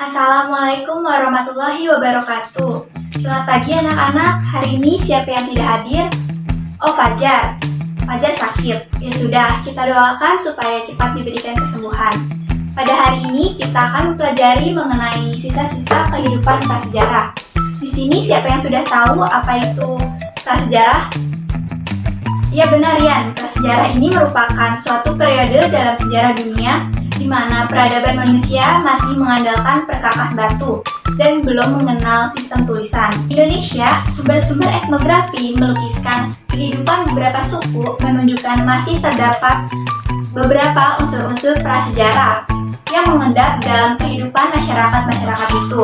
Assalamualaikum warahmatullahi wabarakatuh. Selamat pagi anak-anak. Hari ini siapa yang tidak hadir? Oh, Fajar. Fajar sakit. Ya sudah, kita doakan supaya cepat diberikan kesembuhan. Pada hari ini kita akan mempelajari mengenai sisa-sisa kehidupan prasejarah. Di sini siapa yang sudah tahu apa itu prasejarah? Ya benar, Yan. Prasejarah ini merupakan suatu periode dalam sejarah dunia di mana peradaban manusia masih mengandalkan perkakas batu dan belum mengenal sistem tulisan. Di Indonesia, sumber-sumber etnografi melukiskan kehidupan beberapa suku menunjukkan masih terdapat beberapa unsur-unsur prasejarah yang mengendap dalam kehidupan masyarakat itu.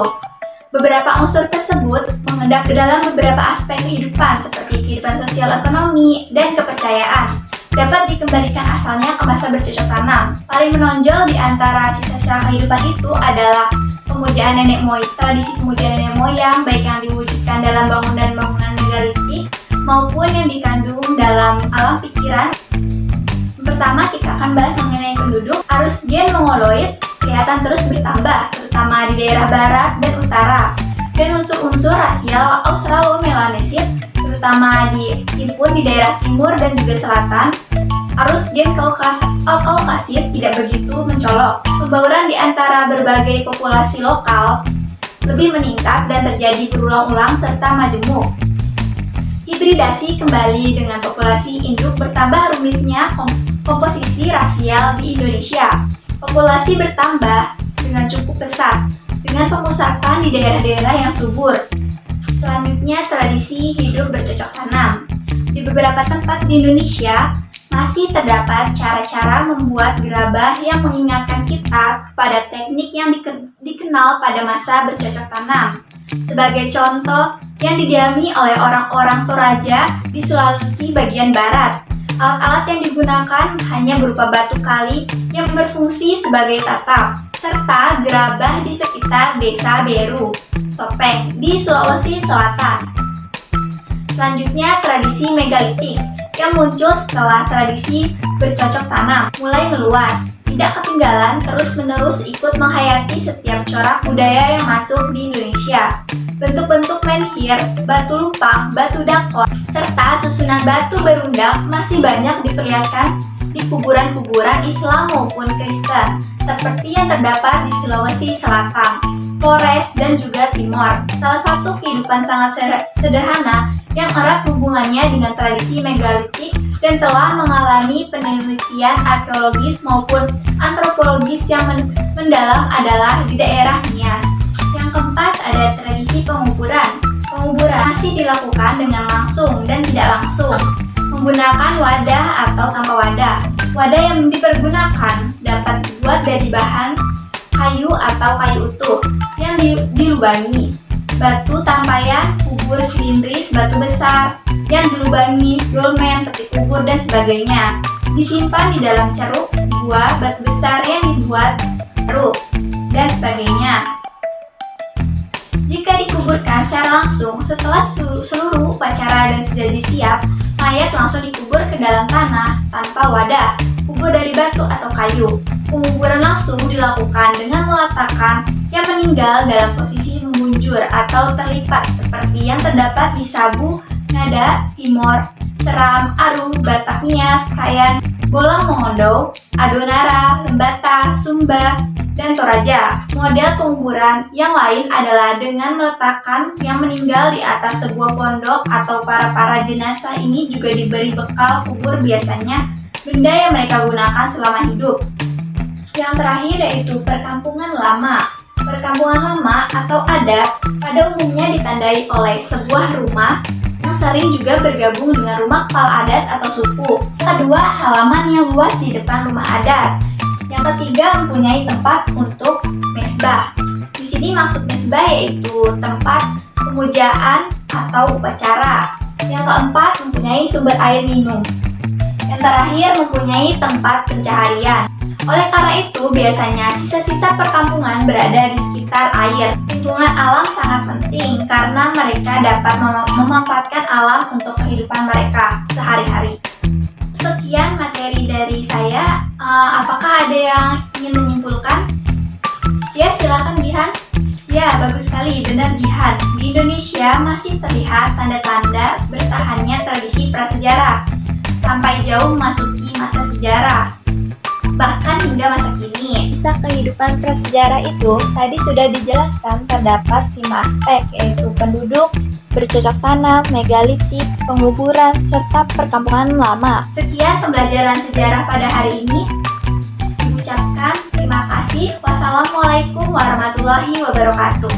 Beberapa unsur tersebut mengendap ke dalam beberapa aspek kehidupan seperti kehidupan sosial, ekonomi, dan kepercayaan. Dapat dikembalikan asalnya ke masa bercocok tanam. Paling menonjol di antara sisa-sisa kehidupan itu adalah pemujaan nenek moyang, tradisi pemujaan nenek moyang, baik yang diwujudkan dalam bangunan-bangunan megalitik maupun yang dikandung dalam alam pikiran. Pertama, kita akan bahas mengenai penduduk. Arus gen mongoloid kelihatan terus bertambah, terutama di daerah barat dan utara. Dan unsur-unsur rasial Australo-Melanesia terutama dihimpun di daerah timur dan juga selatan. Arus gen Kaukasid tidak begitu mencolok. Pembauran di antara berbagai populasi lokal lebih meningkat dan terjadi berulang-ulang serta majemuk. Hibridasi kembali dengan populasi induk, bertambah rumitnya komposisi rasial di Indonesia. Populasi bertambah dengan cukup pesat, dengan pemusatan di daerah-daerah yang subur. Selanjutnya, tradisi hidup bercocok tanam. Di beberapa tempat di Indonesia, masih terdapat cara-cara membuat gerabah yang mengingatkan kita kepada teknik yang dikenal pada masa bercocok tanam. Sebagai contoh, yang didiami oleh orang-orang Toraja di Sulawesi bagian barat. Alat-alat yang digunakan hanya berupa batu kali yang berfungsi sebagai tatap, serta gerabah di sekitar desa Beru, Sopeng, di Sulawesi Selatan. Selanjutnya, tradisi megalitik yang muncul setelah tradisi bercocok tanam mulai meluas, tidak ketinggalan terus-menerus ikut menghayati setiap corak budaya yang masuk di Indonesia. Bentuk-bentuk menhir, batu lumpang, batu dakon, serta susunan batu berundang masih banyak diperlihatkan di kuburan-kuburan Islam maupun Kristen, seperti yang terdapat di Sulawesi Selatan, Flores, dan juga Timor. Salah satu kehidupan sangat sederhana yang erat hubungannya dengan tradisi megalitik dan telah mengalami penelitian arkeologis maupun antropologis yang mendalam adalah di daerah Nias. Yang keempat, ada tradisi penguburan. Penguburan masih dilakukan dengan langsung dan tidak langsung, menggunakan wadah atau tanpa wadah. Wadah yang dipergunakan dapat dibuat dari bahan kayu atau kayu utuh yang dilubangi, batu tampayan, kubur silindris, batu besar yang dilubangi, dolmen, peti kubur, dan sebagainya. Disimpan di dalam ceruk, buah, batu besar yang dibuat ceruk, dan sebagainya. Jika dikuburkan secara langsung, setelah seluruh upacara dan sesaji siap, mayat langsung dikubur ke dalam tanah tanpa wadah, kubur dari batu atau kayu. Penguburan langsung dilakukan dengan meletakkan yang meninggal dalam posisi membunjur atau terlipat seperti yang terdapat di Sabu, Ngada, Timor, Seram, Aru, Batak Nias, Kayan, Bolang Mongondo, Adonara, Lembata, Sumba, dan Toraja. Model penguburan yang lain adalah dengan meletakkan yang meninggal di atas sebuah pondok atau para jenazah ini juga diberi bekal kubur, biasanya benda yang mereka gunakan selama hidup. Yang terakhir yaitu perkampungan lama. Perkampungan lama atau adat pada umumnya ditandai oleh sebuah rumah yang sering juga bergabung dengan rumah kepala adat atau suku. Kedua, halaman yang luas di depan rumah adat. Yang ketiga, mempunyai tempat untuk mesbah. Di sini maksud mesbah yaitu tempat pemujaan atau upacara. Yang keempat, mempunyai sumber air minum. Yang terakhir, mempunyai tempat pencaharian. Oleh karena itu, biasanya sisa-sisa perkampungan berada di sekitar air. Lingkungan alam sangat penting karena mereka dapat memanfaatkan alam untuk kehidupan mereka sehari-hari. Sekian materi dari saya. Apakah ada yang ingin menyimpulkan? Ya, silakan Gihan. bagus sekali, benar Jihan. Di Indonesia masih terlihat tanda-tanda bertahannya tradisi prasejarah sampai jauh memasuki masa sejarah. Bahkan hingga masa kini. Kisah kehidupan prasejarah itu tadi sudah dijelaskan terdapat 5 aspek, yaitu penduduk, bercocok tanam, megalitik, penguburan, serta perkampungan lama. Sekian pembelajaran sejarah pada hari ini. Ucapkan terima kasih. Wassalamualaikum warahmatullahi wabarakatuh.